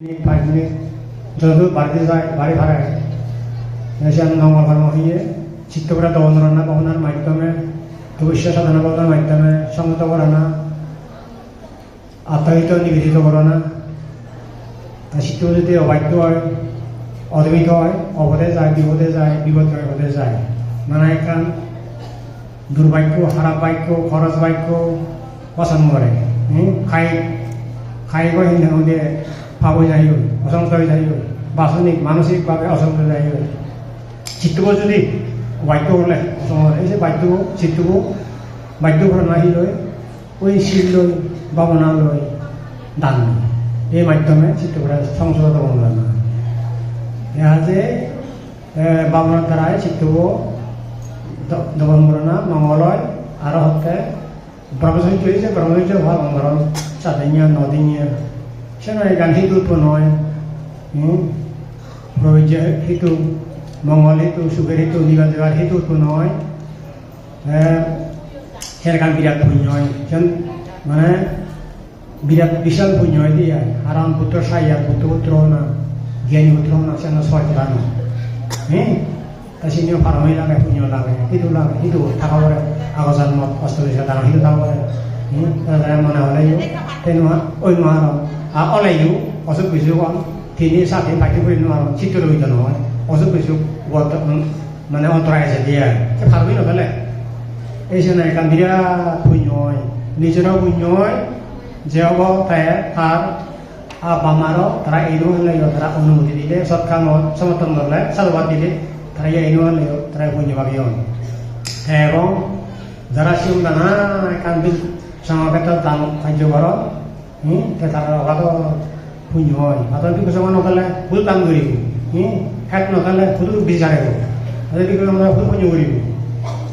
5 minute যত বাড়িতে যায় বাড়ি ভাড়ায় এসে মঙ্গল কর্ম হয়ে চিত্তকরা দবনরণা পাবনার মাধ্যমে ভবিষ্য সাধনা পাবনার মাধ্যমে সংগত করা না আত্মাহিত নিবেদিত করা না চিত্ত যদি অবাধ্য হয় অদ্বৈত হয় অবধে যায় বিপদ হতে যায় নানা এখান দুর্ভাগ্য খারাপ বাক্য খরচ বাক্য পছন্দ করে খাই গৈ সিন্ধে ভাব যাই অসংখ্য যাই বাসনিক মানসিকভাবে অসংখ্য যাই চিত্তবোৰ যদি বাধ্য করলে এই যে বাধ্য চিত্তবোৰ বাধ্য করে নাহি লয় ওই শিল লয় ভাবনা লয় দান এই মাধ্যমে চিত্তকরা সংশোধন করল না এরা যে ভাবনার দ্বারাই চিত্তবোৰ দমন করে না মঙ্গলয় আর হতে ব্রহ্মচর্য হয়েছে ব্রহ্মচর্য ভাল অঙ্গরণ 7দিনীয়া 9দিনীয়া সেখানে গান হিতু তো নয় প্রয়োজ্য হিতু মঙ্গল হিতু সুখের হিতু নিবাদ হিতু তো নয় সেখানে বিরাট পুণ্য হয় মানে বিরাট বিশাল পুণ্য হয় দিয়ে আরাম পুত্র সাইয়া পুত্র না জ্ঞানী পুত্র না সেখানে ছয় দান তা সিনিও ফার্মই লাগে পুণ্য লাগে হিতু থাকা পরে আগৰ জন্মত কষ্ট দিছে ডাঙৰ হিতু থাকা পরে মনে হলেও তেনোয়া ওই নোয়ার অলাইও অসুখ বিসুখ তিনি সাথে বাকি করে নোয়ার চিত্ত রইত নহয় অসুখ বিসুখ মানে অন্তরায় আছে দিয়ে ভাবি নকলে এই জন্য একটা বিরাট পুণ্য হয় নিজেরও পুণ্য হয় যে হব তাই তার বামারও তারা এইনো হলে তারা অনুমতি দিলে সৎকামত সমর্থন করলে সাধুবাদ দিলে তারা এইনো হলে তারা পুণ্য ভাবি হয় এবং যারা শিব দানা কান্দি সমাবেত দান কার্য করত তারা অগাধ পুণ্য হয় হাতত কিছুমান নকলে ভুল কাম কৰিব হেট নকলে ভুল বিচাৰিব আজি কি আমরা ভুল পুণ্য কৰিব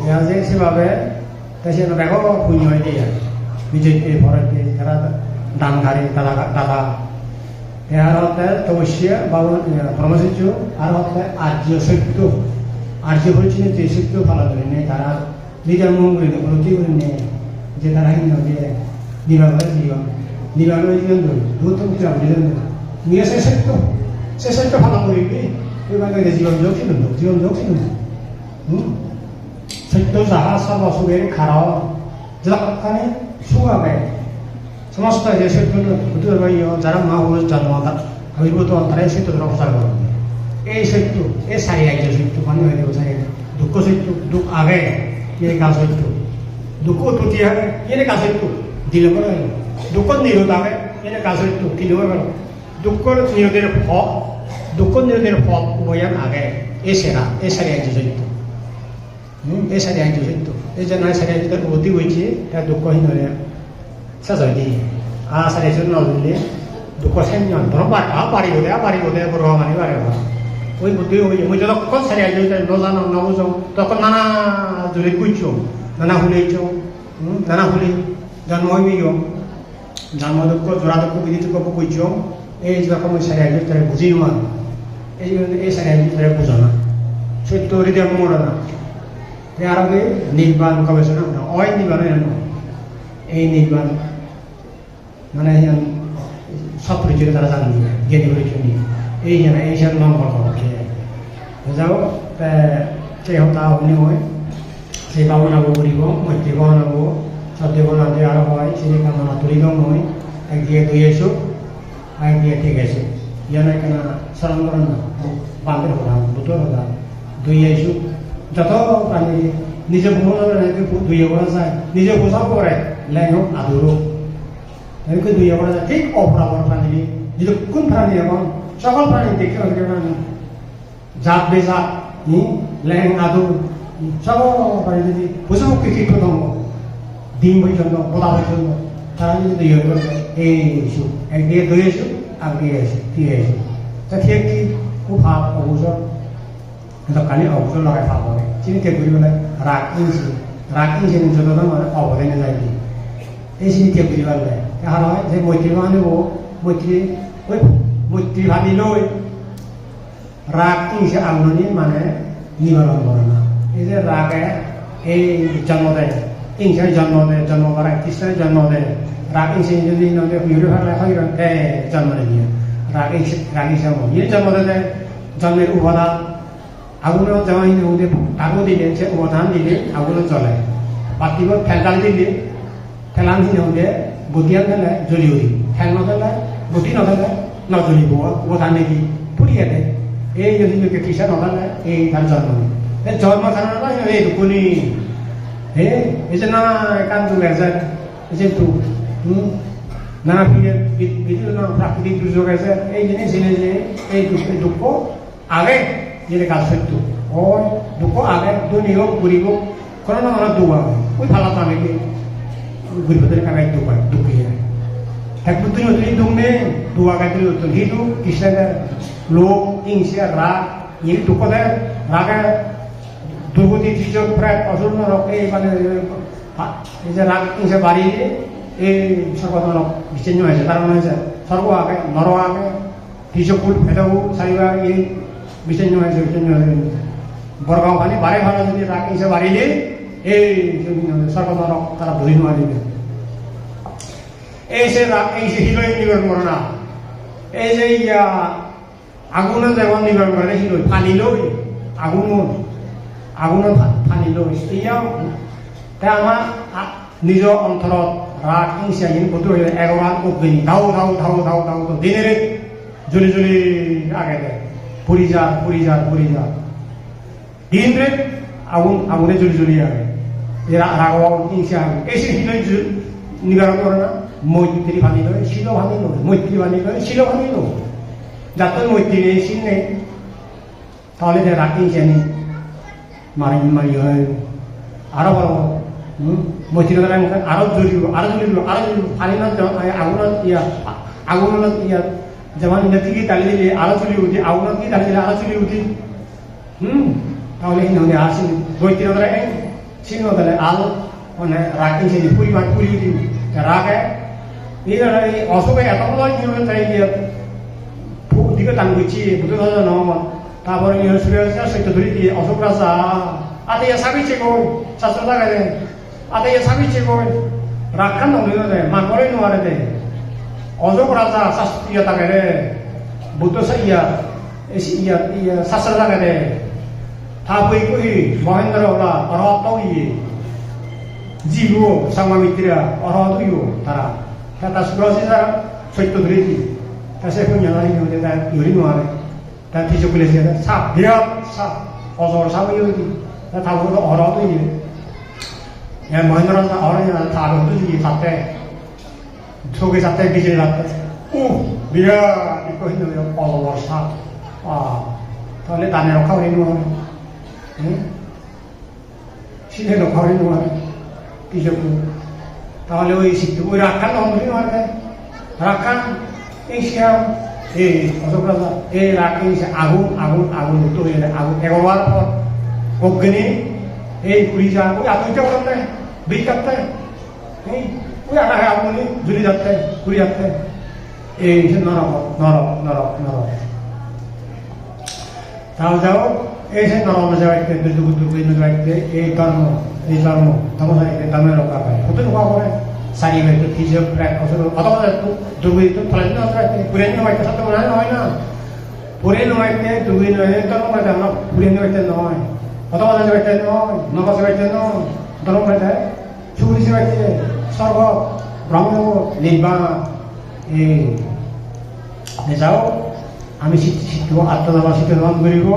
এয়া যে সেভাবে সে ব্যাপক পুণ্য হয় দিয়ে বিজেপি ভরতে তারা দানধারী দাদা এর হতে তপস্যা বা ব্রহ্মচর্য আর হতে আর্য সত্য আর্য বলছি যে সত্য ভালো করে নেই তারা নিজের মন করে প্রতি করে নেই যে তারা হিন্দু দিয়ে দিবাগত জীবন দিবাগত জীবন ধরি ভূত জীবন নিয়ে সে সত্য ভালো করবি এইভাবে জীবন যোগ ছিল সত্য যাহা সব অসুখের খারাপ যতখানি সুভাবে সমস্ত যে সত্য যারা মা পুরুষ জন্ম হইভূত অন্তরে সত্য প্রচার করবে এই সত্য এই সারি রাজ্য সত্য মানে হয়ে যাব সারি দুঃখ সত্য দুঃখ আগে এই কাজ সত্য দুঃখ উৎপত্তি হবে এনে কাজ সত্য দিলে পরে দুঃখ নিরোধ হবে এনে কাজ সত্য দিলে পরে দুঃখ নিরোধের ফল উভয়ান আগে এই সারি রাজ্য সত্য এই সারি রাজ্য সত্য এই জন্য সারি রাজ্য উন্নতি হয়েছে তার দুঃখহীন হলে শেষ হয় দিয়ে আর সারি রাজ্য নজরলে দুঃখ সেন্য ধরো বাড়ি বোধে বড় মানে বাড়ি ওই বুদ্ধি হয়ে মই যতক্ষণ সারি রাজ্য নজানো নবুঝো তখন নানা জুড়ে কুইছো নানা হুলি জন্ম হইবিও জন্ম দুঃখ জোড়া দুঃখ বিধি দুঃখ কুইছো এই যখন ওই সারি রাজ্য তারা বুঝি মান এই সারি রাজ্য তারা বুঝো না সত্য হৃদয় মরে না আর আগে নির্বাণ গবেষণা অয় নির্বাণের এই নির্বাণ মানে সব পরিচয় তারা জানি জ্ঞানী পরিচয় নিয়ে এই জানা এই সব নম্বর যাও সেই হতা অগ্নি হয় সেই বাবনাবো করিব মৈত্রী বনাবো সদ্য বনাতে আরো হয় সেই কামনা তুলিব মই একদিকে দুই এসো একদিকে ঠিক আছে ইয়ান কেনা স্মরণ করেন না বান্ধের হতাম দুটোর হতাম দুই এসো যত প্রাণী নিজে ভ্রমণ দুই করা যায় নিজে বোঝাও করে ল্যাং আদুরো এরকম দুই করা যায় ঠিক অপরাপর প্রাণী যদি কোন প্রাণী এবং সকল প্রাণী দেখে জাত বেজাত ল্যাং আদুর সকল প্রাণী যদি বোঝাও কীট পতঙ্গ ডিম পর্যন্ত বোলা পর্যন্ত তারা যদি দুই করে এই এসো একদিকে দুই এসো একদিকে এসো দিয়ে এসো তা ঠিক কি খুব ভাব অবসর দোকানে অবসর লগাই ভাব হবে চিনিতে ঘুরি বলে রাগ ইঞ্চি যত মানে অবদানে যায় এই চিনিতে ঘুরি পারলে তাহার হয় যে মৈত্রী মানুষ মৈত্রী ভাবি লই রাগ ইঞ্চি আগুনি মানে নিবারণ করে না এই যে রাগে এই জন্ম দেয় ইঞ্চাই জন্ম করা কৃষ্ণের জন্ম দেয় রাগ ইঞ্চি যদি নদী হুইরে ফেলে হয় জন্ম দিয়ে রাগী সাম ইয়ে জন্ম দেয় জন্মের উপাদান আগুনও যেমন ওদের আগুন দিলে সে উপাদান দিলে আগুনও জ্বলে বাতিব ফেলকাল দিলে ফেলান হলে বদিয়ান ফেলে জ্বলি উঠি ফেল নথেলে বতি নথেলে নজ্বলিব উপাদান দেখি ফুরিয়ে দেয় এই যদি কৃষা নথেলে এই তার জন্ম জন্ম থাকা এই দুকুনি হে এই যে না কান্ত গেছে এই যে তু নানা বিভিন্ন প্রাকৃতিক দুর্যোগ আছে এই জিনিস যে এই দুঃখ আগে যেটা কাজ সত্য ওই দুঃখ আগে দুনিও ঘুরিব কোনো না কোনো দুঃখ ওই ভালো আমি ঘুরিব আগে দুঃখ একটু তুই নতুন দুঃখ নেই দুঃখ আগে তুই নতুন সেইটো কৃষ্ণের লোক হিংসে রাগ এই দুঃখ দেয় রাগে দুর্গতি দুর্যোগ প্রায় অসুর নরক এই মানে এই যে রাগ হিংসে বাড়িয়ে এই সর্বধনক বিচ্ছিন্ন হয়েছে তার মানে হয়েছে স্বর্গ আগে নর আগে দ্বিজকুল ভেদবু চারিবা এই বিচ্ছিন্ন হয়েছে বরগাঁও খানি বারে ভালো যদি রাগ হিংসে বাড়িলে এই স্বর্গ নরক তারা ধরি নোৱাৰিবে এই যে রাগ এই যে হিরোইন নিবারণ করে না এই যে আগুনে যেমন নিবারণ করে হিরোইন ফানিলৈ আগুনৰ ফানিলৈ এয়াও তাই আমাৰ নিজৰ অন্তৰত রাগ হিংসা হিন কত হয়ে এগারো অগ্নি ধাও ধাও ধাও ধাও ধাও দিনের জ্বলি জ্বলি আগে দেয় পুরি যা দিন রে আগুনে জ্বলি জ্বলি আগে রাগ হিংসা আগে এই সে হিন নিবারণ করে না মৈত্রী ভাঙি লয় শিল ভাঙি লয় মৈত্রী ভাঙি লয় শিল ভাঙি লয় যাতে মৈত্রী নেই শিল নেই তাহলে যে রাগ হিংসা নেই মারি হয় আরো বড় মৈত্রী আরো জ্বলিব ফানি না আগুনত যেমন নেত্রীকে তালি দিলে আরো চলি উঠি আগুনত কি তালি দিলে আরো চলি উঠি তাহলে হিন্দে আর মৈত্রী সিংহ তাহলে আল মানে রাখি সে পরিমাণ পুরি উঠি রাগে এই অশোকে এত তাই দিকে টান করছি বুঝতে পারছো না তারপরে সত্য ধরে দিয়ে অশোক রাজা আতে সাবিছে কই শাস্ত্র লাগাই আতে সাবিছে কই রাখান নয় দে মা করে নোয়ারে দে অশোক রাজা শাস্ত্রীয় থাকে রে বুদ্ধ শাস্ত্র লাগে দে তারপরে কই মহেন্দ্র ওলা অরহত জীব সাংবামিত্রা অরহত তারা তা সুরসি তারা সত্য ধরে দি তা সে কোন জানা হিন্দে তা ইউরি নোয়ারে তা কিছু বলেছে সাপ বিরাট সাপ অজর সাপ ইউরি তা তারপরে অরহত মহেন্দ্র অরণ্য তার হতো সাথে 속에 잡다에 비질 났다. 오, 미야, 이거 힘들어요. 사. তাহলে দানের খাওয়াই নোয়ারে শীতের খাওয়াই নোয়ারে কৃষক তাহলে ওই শীত ওই রাখান নয় নোয়ারে রাখান এই শিয়াম এই অশোক রাজা এই রাখে আগুন মুক্ত হয়ে যায় আগুন এগোবার পর অগ্নি এই পুরী যা ওই আতুইটা করতে বিল কাটতে এই ওই আটা আগুনে জ্বলি যাচ্ছে পুরী যাচ্ছে এই নরক তাহলে যাও এই সে নরম যাওয়াইতে দুর্গ যাওয়াইতে এই ধর্ম ধর্মসারিতে দামে রক্ষা পায় কত রক্ষা করে সারি হয়তো কিছু প্রায় অথবা দুর্গিত ফলে পুরে নয় সাথে মনে হয় না পুরে নয়তে দুর্গি নয় ধর্ম পাইতে আমরা পুরে নয়তে নয় অথবা যাওয়াইতে নয় নবা যাওয়াইতে নয় ধর্ম পাইতে সুগুরি যাওয়াইতে স্বর্গ ব্রহ্ম নির্বাণ এই যাও আমি শিখব আত্মনামা শিক্ষণ করিব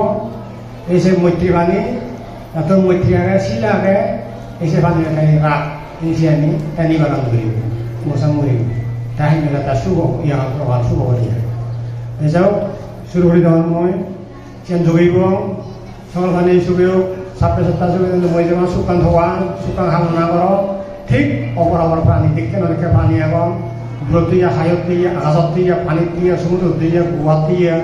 এই যে মৈত্রী বাণী এত মৈত্রী আগে শিল আগে এই যে বাণী রাগ নিচে আমি তা নিবারণ করিব মশা মরিব তাই মেলা তার শুভ ইয়া প্রভাব শুভ করিয়া এই যাও শুরু করে দেওয়ার মই চেন যোগাইব সকাল বাণী শুভেও সাতটা শুভে মই যেমন শুকান ভগবান শুকান কামনা কর ঠিক অপরাপর প্রাণী দেখতে না দেখে প্রাণী এবং ব্রত দিয়া হায়ত দিয়া আকাশত দিয়া পানিত দিয়া সমুদ্র দিয়া গুয়াত দিয়া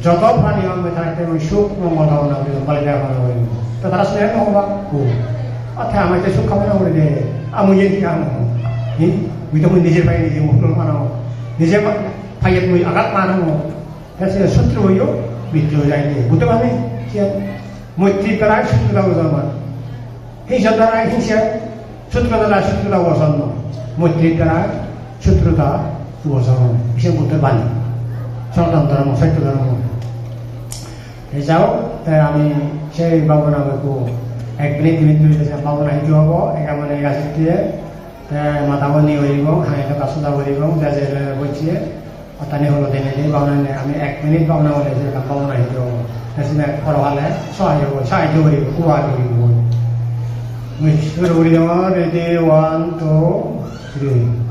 যত প্রাণী হবে থাকতে আমি সুখ মঙ্গল ভাবনা করি বালিকা ভাবনা করি তো তারা শুনে নহবা অর্থাৎ আমাকে সুখ কামনা করে দে আমি কি কাম বুঝতে মই নিজের পাই নিজে মুখ মানাও নিজে ফাইয়াত মই আঘাত মানাও সে শত্রু হইও মৃত্যু হয়ে যায় বুঝতে পারি মৈত্রীর দ্বারা শত্রুতা বোঝানো হিংসার দ্বারা হিংসা শত্রুতা দ্বারা শত্রুতা বোঝানো মৈত্রীর দ্বারা শত্রুতা বোঝানো সে বুদ্ধের বাণী সনাতন ধর্ম সত্য ধর্ম এই যাও তাই আমি সেই বাবনামକୁ 1 মিনিট 2 মিনিট বাবনা ହେଇକି ହବ ଏକାମାନେ ଗାଛିଟିଏ মাথা বনি হইব হাঁড়িটা কাছুদা করিব যা যে বলছি অতানি হলো দিনে দিই বাবনা আমি 1 মিনিট বাবনা বলে সেরকম বাবনা হইতে হবো সেটা করবালে সাহায্য করিব কুয়া করিব শুরু করি দেওয়া ready 1 2 3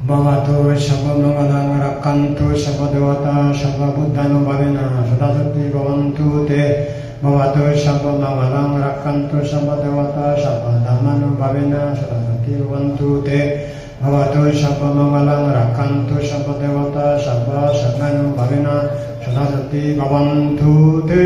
Bhagavato Sabhamangalaṃ Rakkantu Sabhadevata Sabhabuddhanubbhaveনা Sadasati Bhavantu Te Bhagavato Sabhamangalaṃ Rakkantu Sabhadevata Sabhadhammanubbhavená Sadasati Bhavantu Te Bhagavato Sabhamangalaṃ Rakkantu Sabhadevata Sabhadhammanubbhavená Sadasati Bhavantu Te